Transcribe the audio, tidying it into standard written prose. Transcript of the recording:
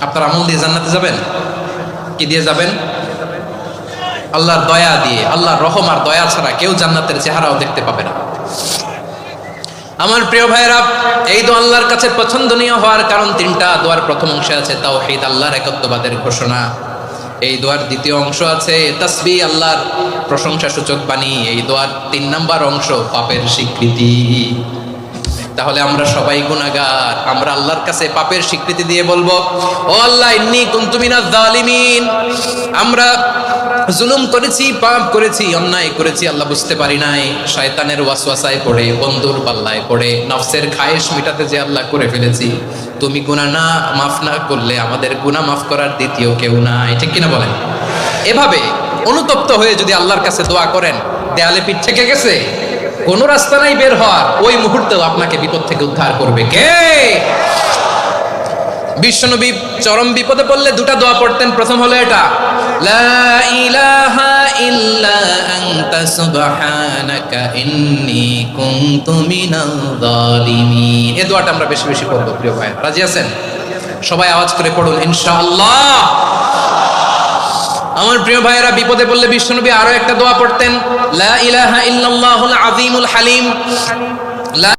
আপনার আমল দিয়ে জান্নাতে যাবেন? কি দিয়ে যাবেন? আল্লাহর দয়া দিয়ে। আল্লাহর রহম আর দয়া ছাড়া কেউ জান্নাতের চেহারাও দেখতে পাবে না। আমার প্রিয় ভাইরা, এই দোয়া আল্লাহর কাছে পছন্দনীয় হওয়ার কারণ তিনটা। দোয়ার প্রথম অংশে আছে তাওহীদ, আল্লাহর একত্ববাদের ঘোষণা। এই দোয়ার দ্বিতীয় অংশ আছে তাসবিহ, আল্লাহর প্রশংসা সূচক বাণী। এই দোয়ার 3 নাম্বার অংশ পাপের স্বীকৃতি। তাহলে আমরা সবাই গুনাহগার, আমরা আল্লাহর কাছে পাপের স্বীকৃতি দিয়ে বলবো, ও আল্লাহ ইন্নী কুনতু মিনাজ জালিমিন, আমরা জুলুম করেছি, পাপ করেছি, অন্যায় করেছি, আল্লাহ বুঝতে পারি নাই, শয়তানের ওয়াসওয়াসায় পড়ে, বন্ধুর পাল্লায় পড়ে, নফসের খায়েশ মিটাতে যে আল্লাহ করে ফেলেছি। তুমি গুনাহ না মাফ না করলে আমাদের গুনাহ মাফ করার দ্বিতীয় কেউ নাই, ঠিক কিনা বলেন? এভাবে অনুতপ্ত হয়ে যদি আল্লাহর কাছে দোয়া করেন, দেয়ালে পিঠ থেকে গেছে, কোনো রাস্তা নাই বের হওয়ার, ওই মুহূর্তেও আপনাকে বিপদ থেকে উদ্ধার করবে কে? বিশ্বনবী চরম বিপদে পড়লে দুটা দোয়া পড়তেন। প্রথম হলো এটা, লা ইলাহা ইল্লা আনতা সুবহানাকা ইন্নী কুনতু মিনাল জালিমিন। এই দোয়াটা আমরা বেশি বেশি পড়ব প্রিয় ভাই। রাজি আছেন? সবাই আওয়াজ করে পড়ুন ইনশাআল্লাহ। আমার প্রিয় ভাইয়েরা, বিপদে পড়লে বিশ্বনবী আরো একটা দোয়া পড়তেন, লা ইলাহা ইল্লাল্লাহুল আযীমুল হালিম।